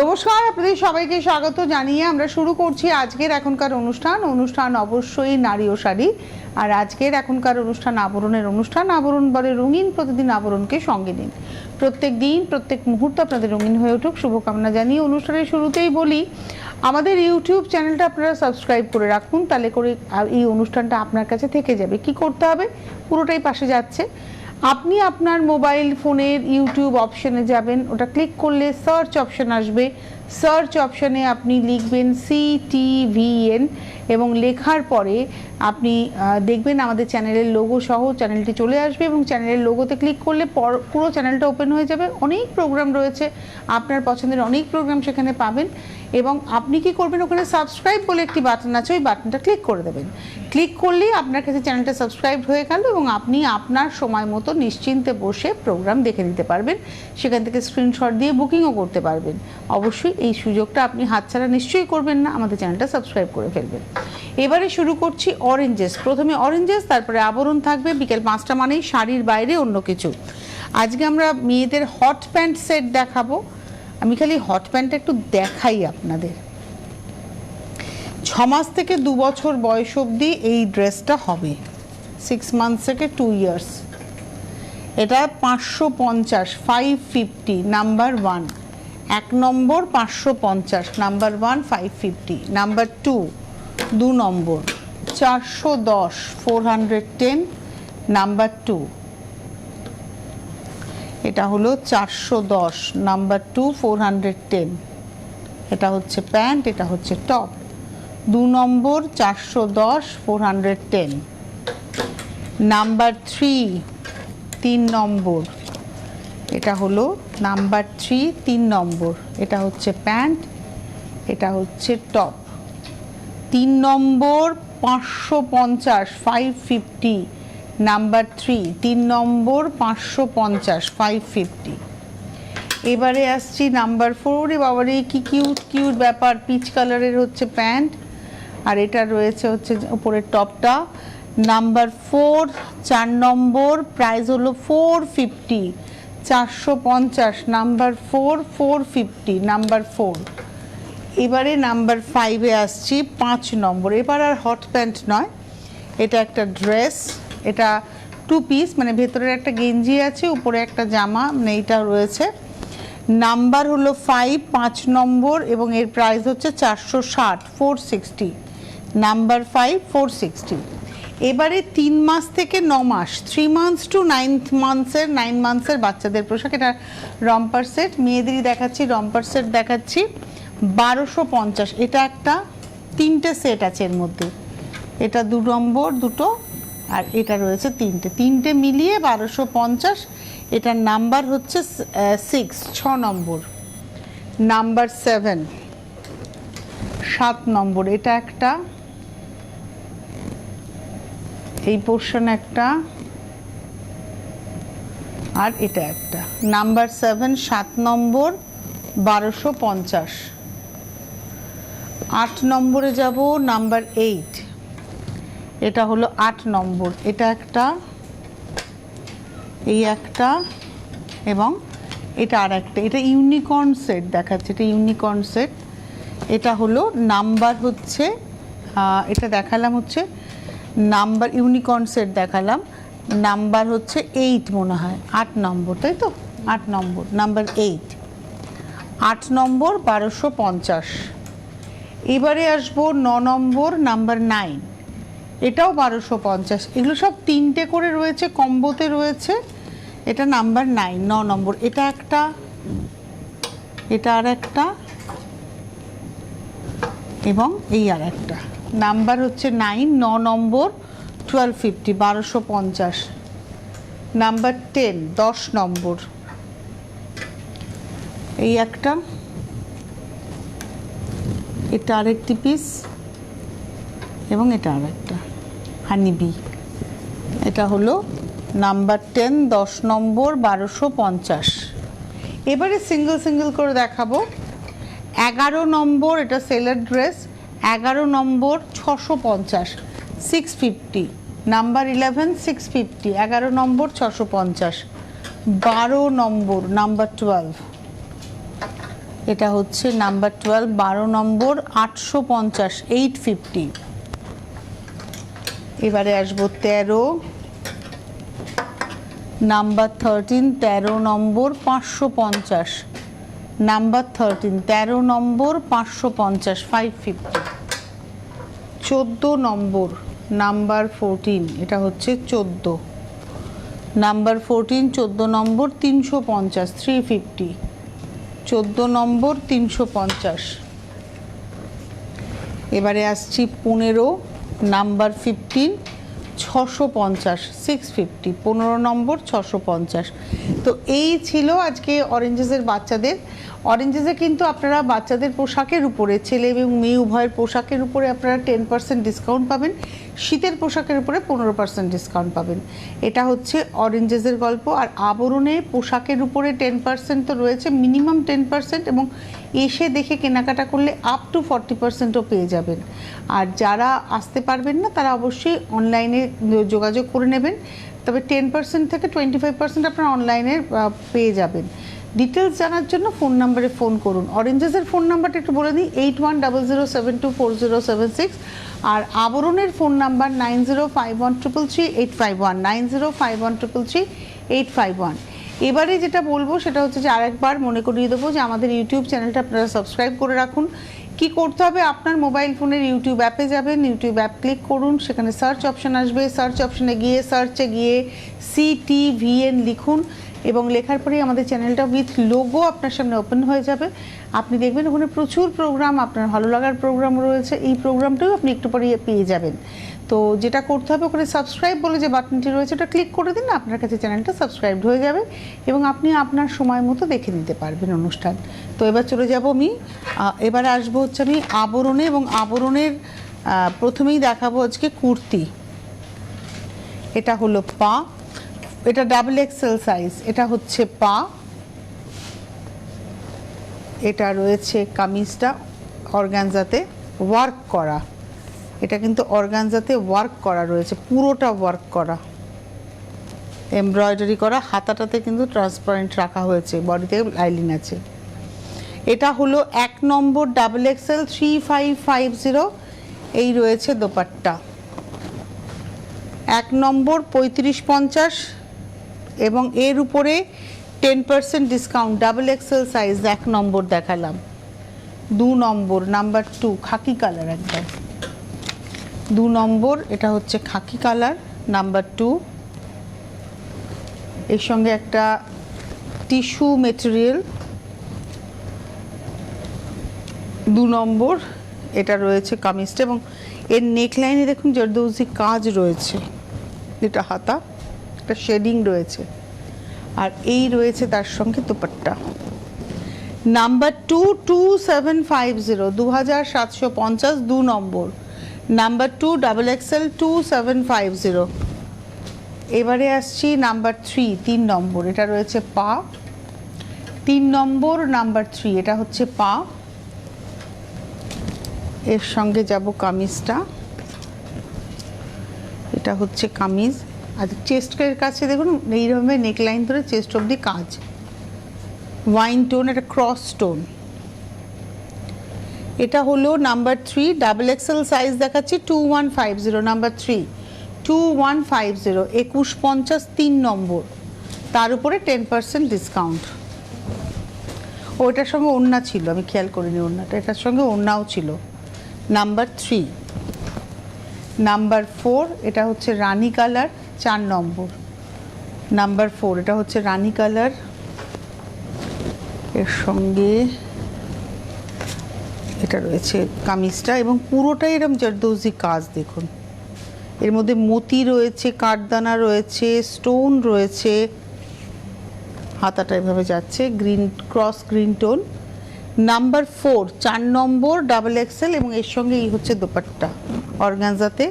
নমস্কার, আপনাদের সবাইকে স্বাগত জানিয়ে আমরা শুরু করছি আজকের এখনকার অনুষ্ঠান অবশ্যই নারী ও শাড়ি। আর আজকের এখনকার আবরণ বলে রঙিন, প্রতিদিন আবরণকে সঙ্গে নিন। প্রত্যেক দিন প্রত্যেক মুহূর্ত আপনাদের রঙিন হয়ে উঠুক শুভকামনা জানিয়ে অনুষ্ঠানের শুরুতেই বলি, আমাদের ইউটিউব চ্যানেলটা আপনারা সাবস্ক্রাইব করে রাখুন, তাহলে করে এই অনুষ্ঠানটা আপনার কাছে থেকে যাবে। কি করতে হবে? পুরোটাই পাশে যাচ্ছে। আপনি আপনার মোবাইল ফোনের ইউটিউব অপশনে যাবেন, ওটা ক্লিক করলে সার্চ অপশন আসবে। সার্চ অপশনে আপনি লিখবেন CTVN এবং লেখার পরে আপনি দেখবেন আমাদের চ্যানেলের লোগো সহ চ্যানেলটি চলে আসবে এবং চ্যানেলের লোগোতে ক্লিক করলে পুরো চ্যানেলটা ওপেন হয়ে যাবে। অনেক প্রোগ্রাম রয়েছে, আপনার পছন্দের অনেক প্রোগ্রাম সেখানে পাবেন। এবং আপনি কি করবেন, ওখানে সাবস্ক্রাইব বলে একটি বাটন আছে, ওই বাটনটা ক্লিক করে দেবেন। ক্লিক করলেই আপনার কাছে চ্যানেলটা সাবস্ক্রাইব হয়ে গেল এবং আপনি আপনার সময় মতো নিশ্চিন্তে বসে প্রোগ্রাম দেখে নিতে পারবেন। সেখান থেকে স্ক্রিনশট দিয়ে বুকিংও করতে পারবেন। অবশ্যই এই সুযোগটা আপনি হাতছাড়া নিশ্চয়ই করবেন না, আমাদের চ্যানেলটা সাবস্ক্রাইব করে ফেলবেন। এবারে শুরু করছি অরেঞ্জেস। প্রথমে অরেঞ্জেস, তারপরে আবরণ থাকবে। বিকেল 5টা মানেই শাড়ির বাইরে অন্য কিছু। আজকে আমরা মেয়েদের হট প্যান্ট সেট দেখাবো। আমি খালি হট প্যান্টটা একটু দেখাই আপনাদের। 6 মাস থেকে 2 বছর বয়স অবধি এই ড্রেসটা হবে। 6 মান্থস থেকে 2 ইয়ার্স। এটা 550, 550 নাম্বার 1। 1 নম্বর 550, নাম্বার 1 550, নাম্বার 2 2 নম্বর 410, 410, নাম্বার 2। এটা হলো 410, নাম্বার 2 410। এটা হচ্ছে প্যান্ট, এটা হচ্ছে টপ। 2 নম্বর 410, 410, নাম্বার 3 3 নম্বর। এটা হলো নাম্বার 3 3 নম্বর। এটা হচ্ছে প্যান্ট, এটা হচ্ছে টপ। 3 নম্বর 550, 550, নাম্বার 3 3 নম্বর 550, 550। এবারে আসছি নাম্বার 4। বাবারে কি কিউট কিউট ব্যাপার, পিচ কালারের হচ্ছে প্যান্ট আর এটা রয়েছে হচ্ছে উপরের টপটা। নাম্বার 4 4 নম্বর, প্রাইস হলো 450, 450, নাম্বার 4 450, নাম্বার 4। এবারে নাম্বার 5-এ আসছি, 5 নম্বর। এবার আর হট প্যান্ট নয়, এটা একটা ড্রেস। এটা 2 পিস, মানে ভেতরের একটা গেঞ্জি আছে, উপরে একটা জামা, মানে এইটা রয়েছে। নাম্বার হলো 5 5 নম্বর এবং এর প্রাইস হচ্ছে 460, 460, নাম্বার 5 460। এবারে 3 মাস থেকে 9 মাস, 3 মান্থস টু 9 মান্থসের বাচ্চাদের পোশাক। এটা রম্পার সেট, মেয়েদেরই দেখাচ্ছি, রম্পার সেট দেখাচ্ছি। 1250। এটা একটা 3টে সেট আছে এর মধ্যে। এটা 2 নম্বর দুটো আর এটা রয়েছে 3টে মিলিয়ে 1250। এটার নাম্বার হচ্ছে 6 নম্বর, নাম্বার 7 নম্বর। এটা একটা, এই পোর্শন একটা আর এটা একটা, নাম্বার 7 নম্বর 1250। 8 নম্বরে যাব, নাম্বার 8। এটা হলো 8 নম্বর। এটা একটা, এই একটা এবং এটা আর একটা। এটা ইউনিকর্ন সেট দেখাচ্ছে, এটা ইউনিকর্ন সেট। এটা হলো নাম্বার হচ্ছে, এটা দেখালাম হচ্ছে নাম্বার, ইউনিকর্ন সেট দেখালাম, নাম্বার হচ্ছে 8 মনে হয়, 8 নম্বর, তাই তো? 8 নম্বর, নাম্বার 8। 8 নম্বর 1250। এবারে আসবো 9 নম্বর, নাম্বার 9। এটাও 1250। এগুলো সব 3টে করে রয়েছে, কম্বোতে রয়েছে। এটা নাম্বার 9, 9 নম্বর। এটা একটা, এটা আর একটা এবং এই আর একটা। নাম্বার হচ্ছে 9, 9 নম্বর 1250, 1250, নাম্বার 10 10 নম্বর। এই একটা, এটা আরেকটি পিস এবং এটা আর একটা হানিবি। এটা হলো নাম্বার 10 10 নম্বর 1250। এবারে সিঙ্গেল করে দেখাবো। 11 নম্বর, এটা সেলার ড্রেস। 11 নম্বর 650, 650, নাম্বার 11 650, 11 নম্বর 650। 12 নম্বর, নাম্বার 12। এটা হচ্ছে নাম্বার 12 12 নম্বর 850 850। এবারে আসবো 13 নাম্বার 13 13 নম্বর 550, নাম্বার 13 13 নম্বর 550 550। 14 নম্বর নাম্বার 14 এটা হচ্ছে 14 নাম্বার 14 14 নম্বর 350 350। 14 নম্বর 350। এবারে আসছি 15 নাম্বার 15 650 650। 15 নম্বর 650। তো এই ছিল আজকে অরেঞ্জেসের বাচ্চাদের। অরেঞ্জেসে কিন্তু আপনারা বাচ্চাদের পোশাকের উপরে, ছেলে এবং মেয়ে উভয়ের পোশাকের উপরে আপনারা 10% ডিসকাউন্ট পাবেন, শীতের পোশাকের উপরে 15% ডিসকাউন্ট পাবেন। এটা হচ্ছে অরেঞ্জেসের গল্প। আর আবরণে পোশাকের উপরে 10% তো রয়েছে, মিনিমাম 10%, এবং এসে দেখে কেনাকাটা করলে আপ টু 40%ও পেয়ে যাবেন। আর যারা আসতে পারবেন না তারা অবশ্যই অনলাইনে যোগাযোগ করে নেবেন, তবে 10% থেকে 25% আপনারা অনলাইনে পেয়ে যাবেন। ডিটেলস জানার জন্য ফোন নাম্বারে ফোন করুন। অরেঞ্জেসের ফোন নাম্বারটা একটু বলে দিই, 8100724076। আর আবরণের ফোন নাম্বার 9051333851 9051333851। এবারে যেটা বলবো সেটা হচ্ছে যে আরেকবার মনে করিয়ে দেবো যে আমাদের ইউটিউব চ্যানেলটা আপনারা সাবস্ক্রাইব করে রাখুন। কি করতে হবে, আপনার মোবাইল ফোনের ইউটিউব অ্যাপে যাবেন, ইউটিউব অ্যাপ ক্লিক করুন, সেখানে সার্চ অপশন আসবে, সার্চ অপশনে গিয়ে সার্চে গিয়ে CTVN লিখুন, এবং লেখার পরেই আমাদের চ্যানেলটা উইথ লোগো আপনার সামনে ওপেন হয়ে যাবে। আপনি দেখবেন ওখানে প্রচুর প্রোগ্রাম, আপনার ভালো লাগার প্রোগ্রাম রয়েছে, এই প্রোগ্রামটাও আপনি একটু পরে পেয়ে যাবেন। তো যেটা করতে হবে, ওখানে সাবস্ক্রাইব বলে যে বাটনটি রয়েছে ওটা ক্লিক করে দিন, আপনার কাছে চ্যানেলটা সাবস্ক্রাইবড হয়ে যাবে এবং আপনি আপনার সময় মতো দেখে নিতে পারবেন অনুষ্ঠান। তো এবার চলে যাব আমি, এবারে আসবো হচ্ছে আমি আবরণে, এবং আবরণের প্রথমেই দেখাবো আজকে কুর্তি। এটা হলো পা, এটা XXL সাইজ, এটা হচ্ছে পা, এটা রয়েছে কামিজটা অর্গানজাতে ওয়ার্ক করা, এটা কিন্তু অর্গানজাতে ওয়ার্ক করা রয়েছে, পুরোটা ওয়ার্ক করা, এমব্রয়ডারি করা, হাতাটাতে কিন্তু ট্রান্সপারেন্ট রাখা হয়েছে, বডিতে লাইলিং আছে। এটা হলো 1 নম্বর XXL 3550, এই রয়েছে দোপাট্টা। 1 নম্বর 3550 এবং এর উপরে 10% ডিসকাউন্ট, XXL সাইজ 1 নম্বর দেখালাম। 2 নম্বর নাম্বার 2 খাকি কালার, একদম 2 নম্বর, এটা হচ্ছে খাকি কালার নাম্বার 2, এর সঙ্গে একটা টিস্যু মেটেরিয়াল। 2 নম্বর এটা রয়েছে কামিজটা, এবং এর নেকলাইনে দেখুন জরদৌজি কাজ রয়েছে, এটা হাতা, একটা শেডিং রয়েছে, আর এই রয়েছে তার সঙ্গে দোপাট্টা। নাম্বার 2 2750 2750, 2 নম্বর নাম্বার 2 XXL 2750। এবারে আসছি নাম্বার 3 নম্বর, এটা রয়েছে পা, 3 নম্বর নাম্বার 3, এটা হচ্ছে পা, এর সঙ্গে যাব কামিজটা, এটা হচ্ছে কামিজ। আর চেস্টের কাছে দেখুন এইরকমের নেকলাইন ধরে চেস্ট অবধি কাজ, ওয়াইন টোন, এটা ক্রস টোন। এটা হলো নাম্বার 3 XXL সাইজ দেখাচ্ছি 2150, নাম্বার 3 2150 2150, 3 নম্বর, তার উপরে 10% ডিসকাউন্ট। ওইটার সঙ্গে ওড়না ছিল, আমি খেয়াল করিনি ওড়নাটা, এটার সঙ্গে ওড়নাও ছিল। নাম্বার 3 নাম্বার 4, এটা হচ্ছে রানী কালার 4 নম্বর, নাম্বার 4 এটা হচ্ছে রানী কালার, এর সঙ্গে এটা রয়েছে কামিজটা, এবং পুরোটাই এরকম জরদৌজি কাজ দেখুন, এর মধ্যে মতি রয়েছে, কাঠদানা রয়েছে, স্টোন রয়েছে, হাতাটা এভাবে যাচ্ছে green, cross green tone. Number 4 4 নম্বর XXL, এবং এর সঙ্গে এই হচ্ছে দোপাট্টা অর্গানজাতে,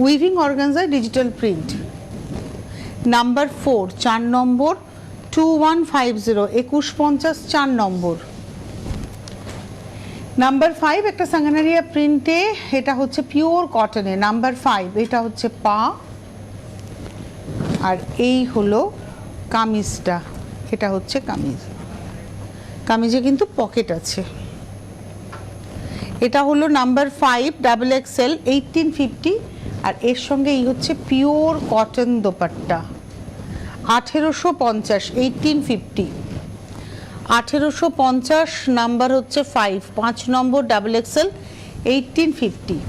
উইভিং অর্গানজায় ডিজিটাল প্রিন্ট। নাম্বার 4 4 নম্বর 2150 2150, 4 নম্বর। নাম্বার 5 একটা সাঙ্গানারিয়া প্রিন্টে, এটা হচ্ছে পিওর কটনে, নাম্বার 5, এটা হচ্ছে পা, আর এই হলো কামিজটা, এটা হচ্ছে কামিজ। কামিজে কিন্তু পকেট আছে। এটা হলো নাম্বার 5 ডাবল এক্সেল 1850, আর এর সঙ্গে এই হচ্ছে পিওর কটন দোপাট্টা 1850 1850 1850 নাম্বার হচ্ছে 5 নম্বর ডাবল এক্সেল 1850।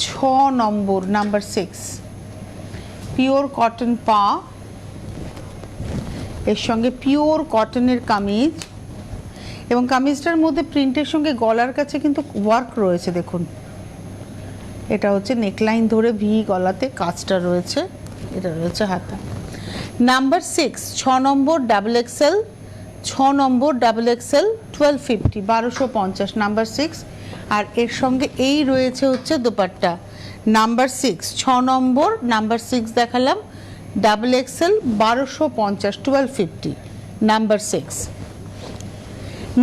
6 নম্বর নাম্বার 6 পিওর কটন পা, এর সঙ্গে পিওর কটনের কামিজ, এবং কামিজটার মধ্যে প্রিন্টের সঙ্গে গলার কাছে কিন্তু ওয়ার্ক রয়েছে দেখুন। এটা হচ্ছে নেকলাইন ধরে ভি গলাতে কাজটা রয়েছে, এটা রয়েছে হাতা। নাম্বার 6 6 নম্বর ডাবল এক্সেল 6 নম্বর ডাবল এক্সেল 1250 1250 নাম্বার 6, আর এর সঙ্গে এই রয়েছে হচ্ছে দোপাট্টা নাম্বার 6 6 নম্বর নাম্বার 6 দেখালাম ডাবল এক্সেল 1250 1250 নাম্বার 6।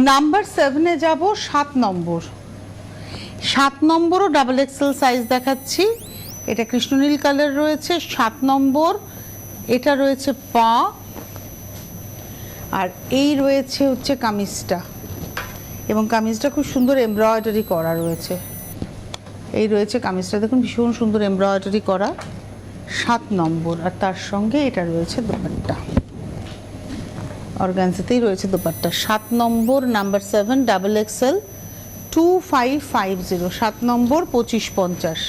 নাম্বার 7-এ যাব 7 নম্বর 7 নম্বরও ডাবল এক্সেল সাইজ দেখাচ্ছি। এটা কৃষ্ণনীল কালার রয়েছে 7 নম্বর, এটা রয়েছে পা, আর এই রয়েছে হচ্ছে কামিজটা, এবং কামিজটা খুব সুন্দর এমব্রয়ডারি করা রয়েছে। এই রয়েছে কামিজটা দেখুন ভীষণ সুন্দর এমব্রয়ডারি করা 7 নম্বর, আর তার সঙ্গে এটা রয়েছে দোপাট্টা, অর্গানজাতেই রয়েছে দোপাট্টা 7 নম্বর নাম্বার 7 ডাবল এক্সেল 2550 7 নম্বর 2550।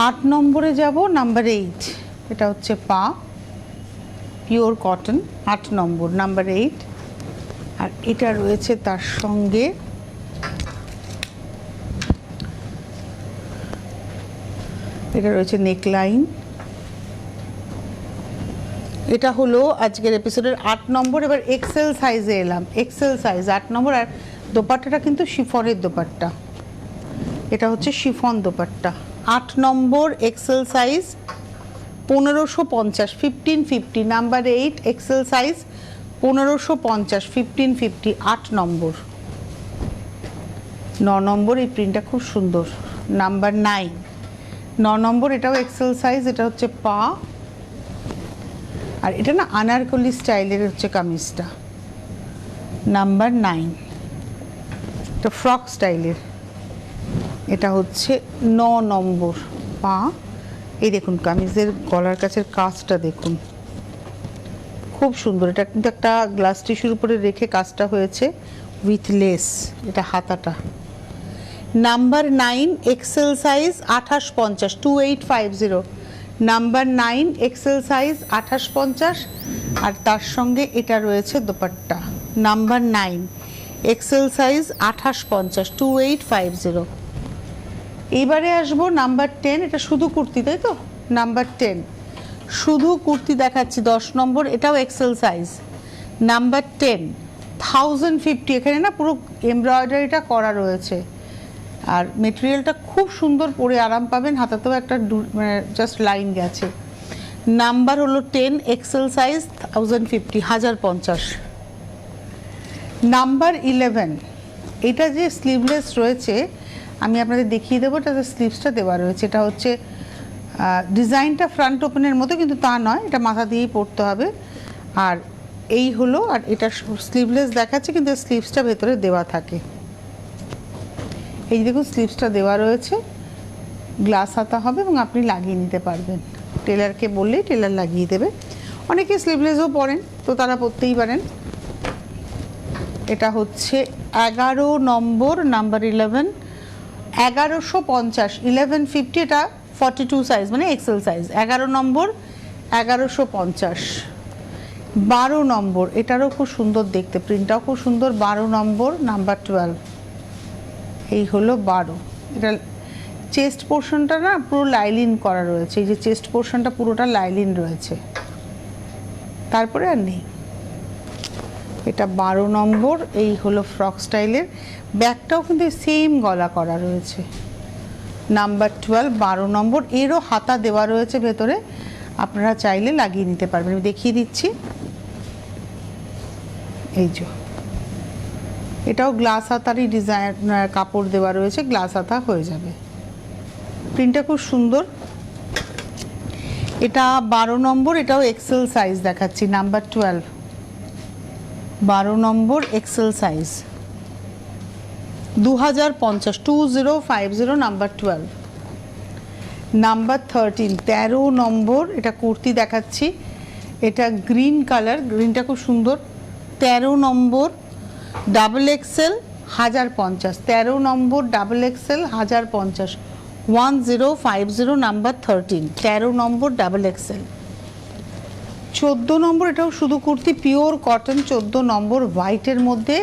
8 নম্বরে যাব নাম্বার 8, এটা হচ্ছে পা পিওর কটন 8 নম্বর নাম্বার 8, আর এটা রয়েছে তার সঙ্গে এটা রয়েছে নেকলাইন। এটা হলো আজকের এপিসোডের 8 নম্বর। এবার এক্সেল সাইজে এলাম, এক্সেল সাইজ 8 নম্বর, আর দোপাট্টাটা কিন্তু শিফনের দোপাট্টা, এটা হচ্ছে শিফন দোপাট্টা 8 নম্বর XL size 1550 1550 number 8 XL size 1550 1550 8 নম্বর। 9 নম্বর এই প্রিন্টটা খুব সুন্দর নাম্বার 9 9 নম্বর, এটাও এক্সেল সাইজ, এটা হচ্ছে পা, আর এটা না আনারকলি স্টাইলের হচ্ছে কামিজটা নাম্বার 9, এটা ফ্রক স্টাইলের, এটা হচ্ছে 9 নম্বর পা। এই দেখুন কামিজের গলার কাছের কাজটা দেখুন খুব সুন্দর, এটা কিন্তু একটা গ্লাস টিস্যুর উপরে রেখে কাজটা হয়েছে উইথ লেস, এটা হাতাটা। Number 9 XL size 2850 2850 number 9 XL size 2850, আর তার সঙ্গে এটা রয়েছে দোপাট্টা নাম্বার 9 এক্সেল সাইজ 2850 2850। এইবারে আসবো নাম্বার 10, এটা শুধু কুর্তি তাই তো, নাম্বার 10 শুধু কুর্তি দেখাচ্ছি 10 নম্বর, এটাও এক্সেল সাইজ নাম্বার 10 1050। এখানে না পুরো এমব্রয়ডারিটা করা রয়েছে, আর মেটেরিয়ালটা খুব সুন্দর, পরে আরাম পাবেন, হাতাতেও একটা মানে জাস্ট লাইন গেছে। নাম্বার হলো 10 এক্সেল সাইজ 1050 1050। নাম্বার 11 এটা যে স্লিভলেস রয়েছে আমি আপনাদের দেখিয়ে দেবো, এটাতে স্লিভসটা দেওয়া রয়েছে, এটা হচ্ছে ডিজাইনটা ফ্রন্ট ওপেনের মতো কিন্তু তা নয়, এটা মাথা দিয়েই পরতে হবে, আর এই হলো, আর এটা স্লিভলেস দেখাচ্ছে কিন্তু স্লিভসটা ভেতরে দেওয়া থাকে। এই দেখুন স্লিভসটা দেওয়া রয়েছে, গ্লাস হাতা হবে এবং আপনি লাগিয়ে নিতে পারবেন, টেলারকে বললেই টেলার লাগিয়ে দেবে। অনেকে স্লিভলেসও পরেন তো তারা পরতেই পারেন। এটা হচ্ছে 11 নম্বর নাম্বার 11 1150 1150, এটা 42 সাইজ মানে এক্সেল সাইজ 11 নম্বর 1150। 12 নম্বর এটারও খুব সুন্দর দেখতে, প্রিন্টটাও খুব সুন্দর 12 নম্বর নাম্বার 12, এই হলো 12। এটা চেস্ট পোর্শনটা না পুরো লাইলিন করা রয়েছে, এই যে চেস্ট পোর্শনটা পুরোটা লাইলিন রয়েছে, তারপরে আর নেই। এটা 12 নম্বর, এই হলো ফ্রক স্টাইলের, ব্যাকটাও কিন্তু সেম গলা করা রয়েছে নাম্বার 12 12 নম্বর, এরও হাতা দেওয়া রয়েছে ভেতরে, আপনারা চাইলে লাগিয়ে নিতে পারবেন, আমি দেখিয়ে দিচ্ছি। এই যে এটাও গ্লাস হাতারই ডিজাইন কাপড় দেওয়া রয়েছে, গ্লাস হাতা হয়ে যাবে, প্রিন্টটা খুব সুন্দর। এটা 12 নম্বর, এটাও এক্সেল সাইজ দেখাচ্ছি নাম্বার 12, 12 নম্বর এক্সেল সাইজ 2050 2050 নাম্বার 12। নাম্বার 13 13 নম্বর, এটা কুর্তি দেখাচ্ছি, এটা গ্রিন কালার, গ্রিনটা খুব সুন্দর। 13 নম্বর ডাবল এক্সেল 1050, 13 নম্বর ডাবল এক্সেল 1050, 1050 নাম্বার 13, 13 নম্বর ডাবল এক্সেল। 14 নম্বর, এটাও শুধু কুর্তি, পিওর কটন, 14 নম্বর হোয়াইটের মধ্যে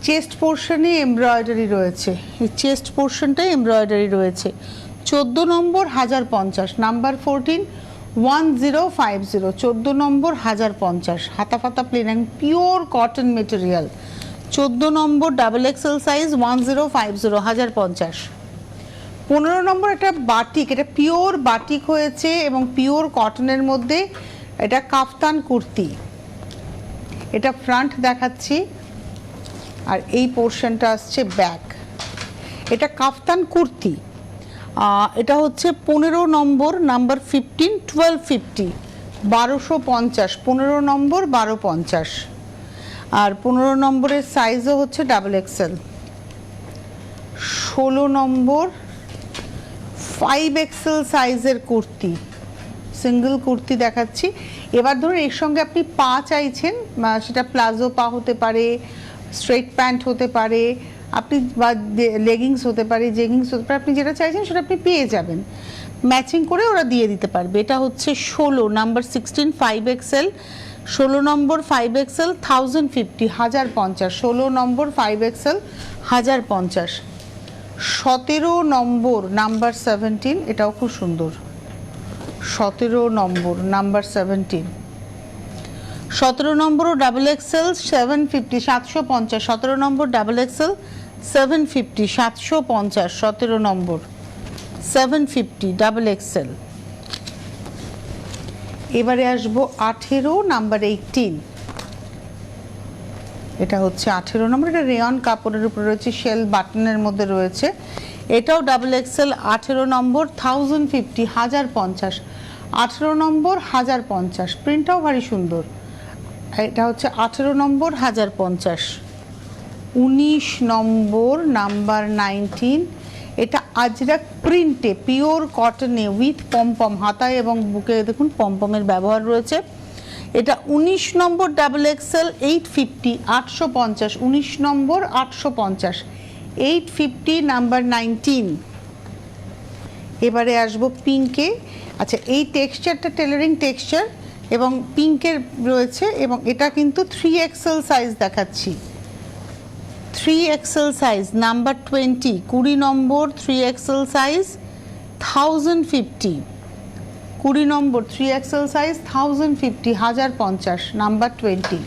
চেস্ট পোর্শনে এমব্রয়ডারি রয়েছে, এই চেস্ট পোর্শনটাই এমব্রয়ডারি রয়েছে। 14 নম্বর 1050, নাম্বার 14, 1050, 14 নম্বর 1050, হাতা ফাতা প্লেন, পিওর কটন মেটেরিয়াল। 14 নম্বর ডাবল এক্সেল সাইজ 1050, 1050। 15 নম্বর এটা বাটিক, এটা পিওর বাটিক হয়েছে এবং পিওর কটনের মধ্যে, এটা কাফতান কুর্তি। এটা ফ্রন্ট দেখাচ্ছি আর এই পোর্শনটা আসছে ব্যাক। এটা কাফতান কুর্তি, এটা হচ্ছে 15 নম্বর নাম্বার 15, 1250, 1250, 15 নম্বর 1250। আর 15 নম্বরের সাইজও হচ্ছে ডাবল এক্সেল। 16 নম্বর 5 এক্সেল সাইজের কুর্তি, সিঙ্গেল কুর্তি দেখাচ্ছি। এবার ধরুন এর সঙ্গে আপনি পা চাইছেন, সেটা প্লাজো পা হতে পারে, স্ট্রেট প্যান্ট হতে পারে, আপনি বা লেগিংস হতে পারে, জেগিংস হতে পারে, আপনি যেটা চাইছেন সেটা আপনি পেয়ে যাবেন, ম্যাচিং করে ওরা দিয়ে দিতে পারবে। এটা হচ্ছে 16 নাম্বার 16 5 এক্সেল, 16 নম্বর 5 এক্সেল 1050, 1050, 16 নম্বর 5 এক্সেল 1050। 17 নম্বর নাম্বার 17, এটাও খুব সুন্দর, 17 নম্বর নাম্বার 17। 17 নম্বরও ডাবল এক্সেল 750, 750, 17 নম্বর ডাবল এক্সেল 750, 750, 17 নম্বর 750 ডাবল এক্সেল। এবারে আসবো 18 নাম্বার 18, এটা হচ্ছে 18 নম্বর, এটা রেয়ন কাপড়ের উপরে রয়েছে, শেল বাটনের মধ্যে রয়েছে, এটাও ডাবল এক্সেল। 18 নম্বর 1050, 1050, 18 নম্বর 1050, প্রিন্টটাও ভারী সুন্দর। এটা হচ্ছে 18 নম্বর 1050। 19 নম্বর নাম্বার 19, এটা আজরাক প্রিন্টে পিওর কটনে উইথ পমপম, হাতায় এবং বুকে দেখুন পমপমের ব্যবহার রয়েছে। এটা 19 নম্বর ডাবল এক্সেল 850, 850, 19 নম্বর 850, 850 নাম্বার 19। এবারে আসবো পিঙ্কে। আচ্ছা, এই টেক্সচারটা টেলারিং টেক্সচার এবং পিঙ্কের রয়েছে, এবং এটা কিন্তু 3 এক্সেল সাইজ দেখাচ্ছি, 3 এক্সেল সাইজ নাম্বার 20, 20 নম্বর 3 এক্সেল সাইজ 1050, 20 নম্বর 3 এক্সেল সাইজ 1050, 1050 নাম্বার 20।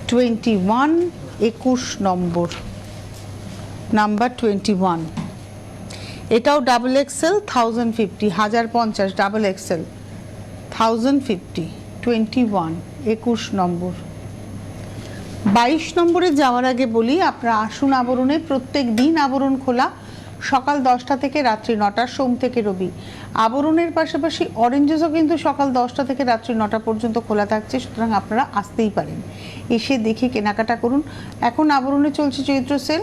21 21 নম্বর নাম্বার 21, এটাও ডাবল এক্সেল 1050, 1050 ডাবল এক্সেল 1050। 21 21 নম্বর। 22 নম্বরে যাওয়ার আগে বলি, আপনারা আসুন আবরণে, প্রত্যেক দিন আবরণ খোলা, সকাল 10টা থেকে রাত্রি 9টা, সোম থেকে রবি। আবরণের পাশাপাশি অরেঞ্জেসও কিন্তু সকাল 10টা থেকে রাত্রি 9টা পর্যন্ত খোলা থাকছে, সুতরাং আপনারা আসতেই পারেন, এসে দেখে কেনাকাটা করুন। এখন আবরণে চলছে চৈত্র সেল,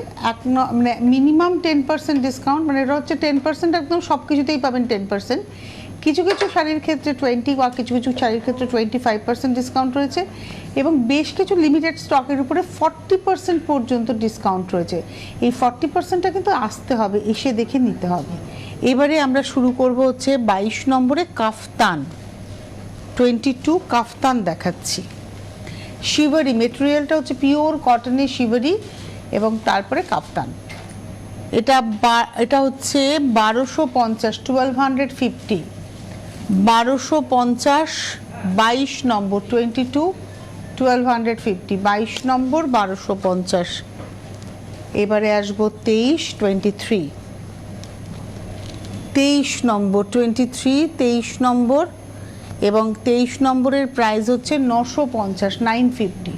মানে মিনিমাম 10% ডিসকাউন্ট, মানে এটা হচ্ছে 10%, একদম সব কিছুতেই পাবেন 10%। কিছু কিছু শাড়ির ক্ষেত্রে 20 বা কিছু কিছু শাড়ির ক্ষেত্রে 25% ডিসকাউন্ট রয়েছে, এবং বেশ কিছু লিমিটেড স্টকের উপরে 40% পর্যন্ত ডিসকাউন্ট রয়েছে। এই 40%টা কিন্তু আসতে হবে, এসে দেখে নিতে হবে। এবারে আমরা শুরু করব হচ্ছে 22 নম্বরে কাফতান, 22 কাফতান দেখাচ্ছি। শিভারি, মেটেরিয়ালটা হচ্ছে পিওর কটনের শিভারি, এবং তারপরে কাফতান। এটা হচ্ছে 1250, 1250, 1250, 22 নম্বর 22, 1250, 22 নম্বর 1250। এবারে আসবো 23, 23, 23 নম্বর 23, 23 নম্বর, এবং 23 নম্বরের প্রাইস হচ্ছে 950, 950,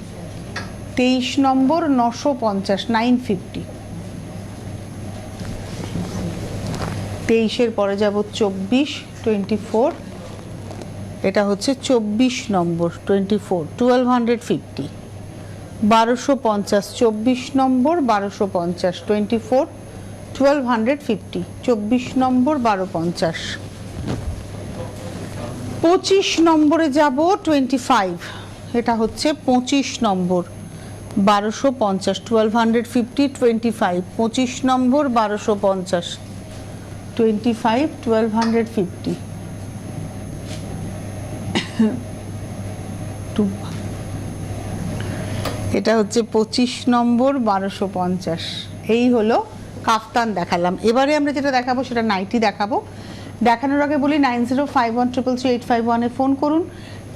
23 নম্বর 950, 950। 23-এর পরে যাব 24, 24, এটা হচ্ছে 24 নম্বর 24, 1250, 1250, 24 নম্বর 1250, 24 1250, 24 নম্বর 1250। 25 নম্বরে যাব 25, এটা হচ্ছে 25 নম্বর 1250, 1250, 25, 25 নম্বর 1250, 25 1250। এটা হচ্ছে 25 নম্বর 1250। এই হলো কাফতান দেখালাম। এবারে আমরা যেটা দেখাবো সেটা নাইটি দেখাবো। দেখানোর আগে বলি 9051333851 ফোন করুন।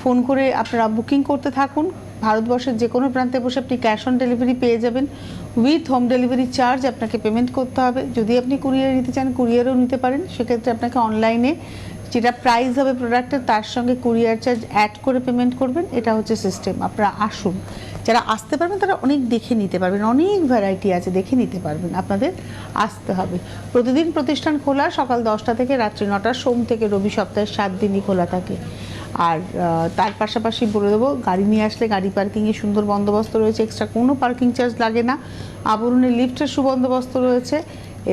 ফোন করে আপনারা বুকিং করতে থাকুন। ভারতবর্ষের যে কোনো প্রান্তে বসে আপনি ক্যাশ অন ডেলিভারি পেয়ে যাবেন। উইথ হোম ডেলিভারি চার্জ আপনাকে পেমেন্ট করতে হবে। যদি আপনি কুরিয়ার নিতে চান কুরিয়ারও নিতে পারেন, সেক্ষেত্রে আপনাকে অনলাইনে যেটা প্রাইস হবে প্রোডাক্টের তার সঙ্গে কুরিয়ার চার্জ অ্যাড করে পেমেন্ট করবেন। এটা হচ্ছে সিস্টেম। আপনারা আসুন, যারা আসতে পারবেন তারা অনেক দেখে নিতে পারবেন, অনেক ভ্যারাইটি আছে, দেখে নিতে পারবেন। আপনাদের আসতে হবে। প্রতিদিন প্রতিষ্ঠান খোলা, সকাল 10টা থেকে রাত্রি 9টা, সোম থেকে রবি সপ্তাহে 7 দিনই খোলা থাকে। আর তার পাশাপাশি বলে দেবো, গাড়ি নিয়ে আসলে গাড়ি পার্কিংয়ের সুন্দর বন্দোবস্ত রয়েছে, এক্সট্রা কোনো পার্কিং চার্জ লাগে না। আবরণে লিফটের সুবন্দোবস্ত রয়েছে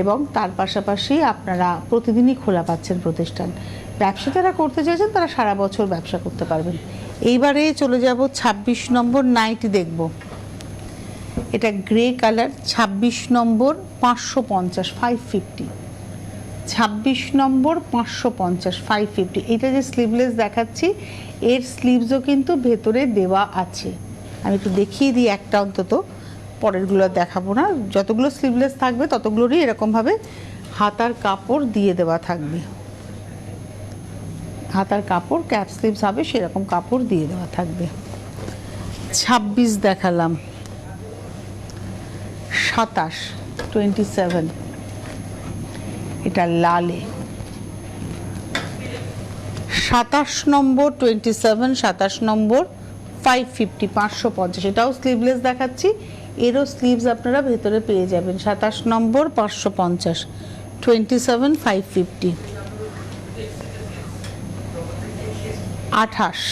এবং তার পাশাপাশি আপনারা প্রতিদিনই খোলা পাচ্ছেন প্রতিষ্ঠান। ব্যবসা যারা করতে চাইছেন তারা সারা বছর ব্যবসা করতে পারবেন। এইবারে চলে যাব 26 নম্বর নাইটি দেখব। এটা গ্রে কালার, 26 নম্বর 550, 550, 26 নম্বর 550, 550। এটা যে স্লিভলেস দেখাচ্ছি এর স্লিভসও কিন্তু ভেতরে দেওয়া আছে। আমি একটু দেখিয়ে দিই একটা অন্তত, পরেরগুলো দেখাবো না। যতগুলো স্লিভলেস থাকবে ততগুলোরই এরকমভাবে হাতার কাপড় দিয়ে দেওয়া থাকবে। হাতার কাপড় ক্যাপ স্লিভস হবে সেরকম কাপড় দিয়ে দেওয়া থাকবে। 26 দেখালাম। 27, 27, এটা লালে। 27 নম্বর 27, 27 নম্বর 550, 550। এটাও স্লিভলেস দেখাচ্ছি, এরও স্লিভস আপনারা ভেতরে পেয়ে যাবেন। 27 নম্বর 550, 27 550। 28,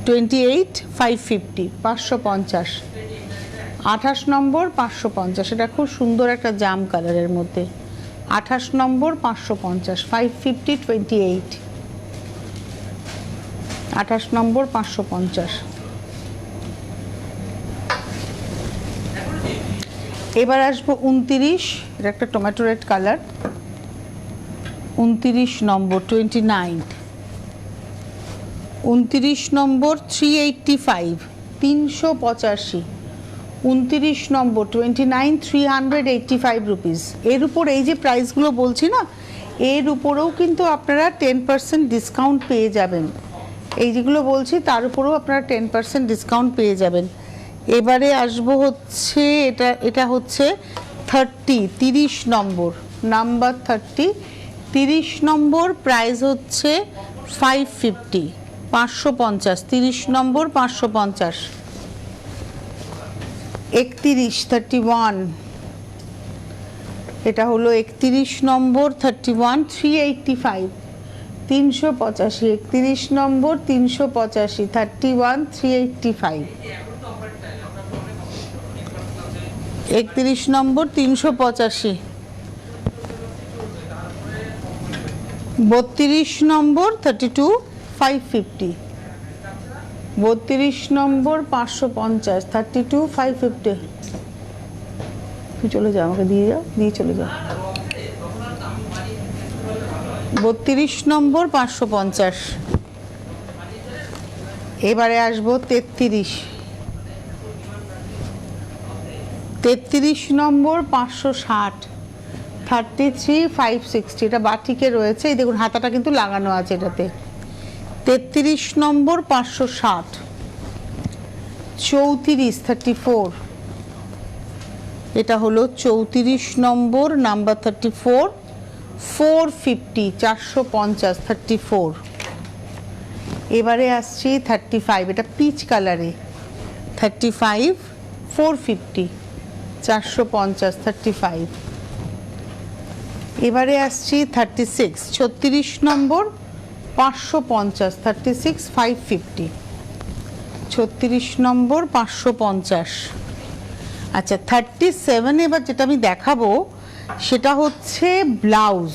28 550, 550। 28 নম্বর 550, এটা খুব সুন্দর একটা জাম কালারের মধ্যে। 28 নম্বর 550, 550, 28। 28 নম্বর 550। এবার আসবো 29, এটা একটা টমেটো রেড কালার। 29 নম্বর 29, 29 নম্বর 385, 385। 29 নম্বর 29, 385 রুপিস। এর উপর এই যে প্রাইসগুলো বলছি না, এর উপরেও কিন্তু আপনারা 10% ডিসকাউন্ট পেয়ে যাবেন। এই যেগুলো বলছি তার উপরেও আপনারা 10% ডিসকাউন্ট পেয়ে যাবেন। এবারে আসবো হচ্ছে এটা হচ্ছে 30 নম্বর, নাম্বার 30 নম্বর, প্রাইস হচ্ছে 550, 550, 30 নম্বর 550। 31, 31, এটা হলো 31 নম্বর 31, 385, 385। 31 নম্বর 385, 31, 385। 31 নম্বর 385। 32 নম্বর 32, 550। 32 নম্বর 550, 32, 550। তুই চলে যাও, আমাকে দিয়ে যাও, দিয়ে চলে যাও। 32 নম্বর 550। এবারে আসবো 33, 33 নম্বর 560, 33, 560। এটা বাটিকে রয়েছে, এই দেখুন হাতাটা কিন্তু লাগানো আছে এটাতে। 33 নম্বর 560। 34, 34, এটা হলো 34 নম্বর, নাম্বার 34, 450, 450, 34। এবারে আসছি 35, এটা পিচ কালারে। 35, 450, 450, 35। এবারে আসছি 36, 36 নম্বর 550, 36, 550। 36 নম্বর 550। আচ্ছা 37 এবার যেটা আমি দেখাবো সেটা হচ্ছে ব্লাউজ।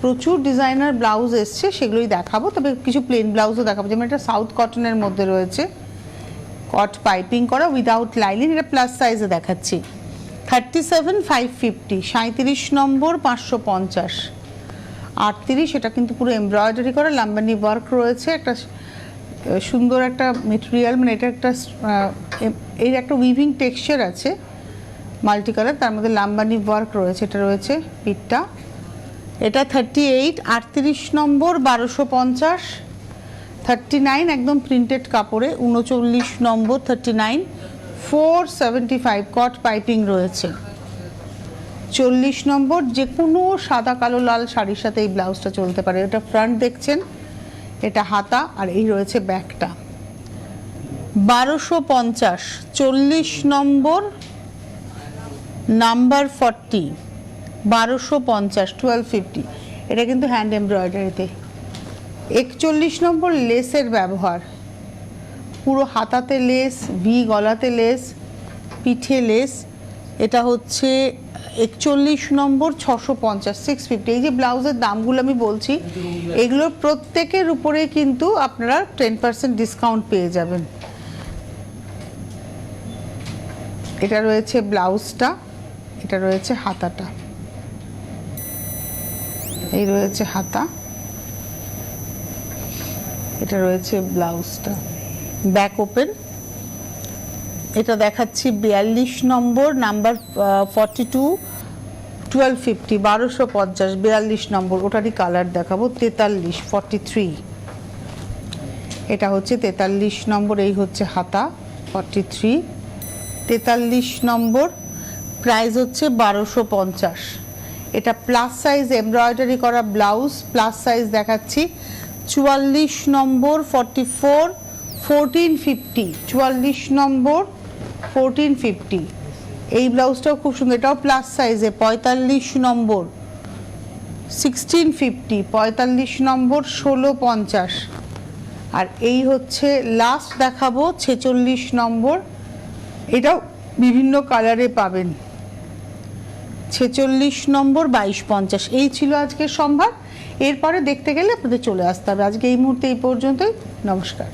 প্রচুর ডিজাইনার ব্লাউজ এসছে, সেগুলোই দেখাবো, তবে কিছু প্লেন ব্লাউজও দেখাবো। যেমন এটা সাউথ কটনের মধ্যে রয়েছে, কট পাইপিং করা উইদাউট লাইনিং, এটা প্লাস সাইজে দেখাচ্ছি। 37 550, 37 নম্বর 550। 38 এটা কিন্তু পুরো এমব্রয়ডারি করা লাম্বানি ওয়ার্ক রয়েছে, একটা সুন্দর একটা মেটেরিয়াল, মানে এটা একটা এর একটা উইভিং টেক্সচার আছে মাল্টি কালার, তার মধ্যে লাম্বানি ওয়ার্ক রয়েছে, এটা রয়েছে পিঠটা। এটা 38 38 নম্বর 1250। 39 একদম প্রিন্টেড কাপড়ে, 39 নম্বর 39 475 কট পাইপিং রয়েছে। 40 নম্বর যে কোনো সাদা কালো লাল শাড়ির সাথে এই ব্লাউজটা চলতে পারে। এটা ফ্রন্ট দেখছেন, এটা হাতা, আর এই রয়েছে ব্যাকটা। 1250 40 নম্বর নাম্বার 40 1250 1250, এটা কিন্তু হ্যান্ড এমব্রয়ডারিতে। 41 নম্বর লেসের ব্যবহার, পুরো হাতাতে লেস, ভি গলাতে লেস, পিঠে লেস। এটা হচ্ছে 41 নম্বর 650 650। এই যে ব্লাউজের দামগুলো আমি বলছি, এগুলোর প্রত্যেকের উপরে কিন্তু আপনারা 10% ডিসকাউন্ট পেয়ে যাবেন। এটা রয়েছে ব্লাউজটা, এটা রয়েছে হাতাটা, এই রয়েছে হাতা, এটা রয়েছে ব্লাউজটা, ব্যাক ওপেন। এটা দেখাচ্ছি 42 নম্বর নাম্বার 42 1250 1250 42 নম্বর, ওটারই কালার দেখাবো। 43 43, এটা হচ্ছে 43 নম্বর, এই হচ্ছে হাতা 43। 43 নম্বর প্রাইস হচ্ছে 1250। এটা প্লাস সাইজ এমব্রয়ডারি করা ব্লাউজ, প্লাস সাইজ দেখাচ্ছি। 44 নম্বর 44 1450 44 নম্বর 1450, এই ব্লাউজটাও খুব সুন্দর, এটাও প্লাস সাইজে। 45 নম্বর 1650 45 নম্বর 1650। আর এই হচ্ছে লাস্ট দেখাবো 46 নম্বর, এটাও বিভিন্ন কালারে পাবেন। 46 নম্বর 2250। এই ছিল আজকের সম্ভার। এরপরে দেখতে গেলে আপনাদের চলে আসতে হবে। আজকে এই মুহূর্তে এই পর্যন্তই। নমস্কার।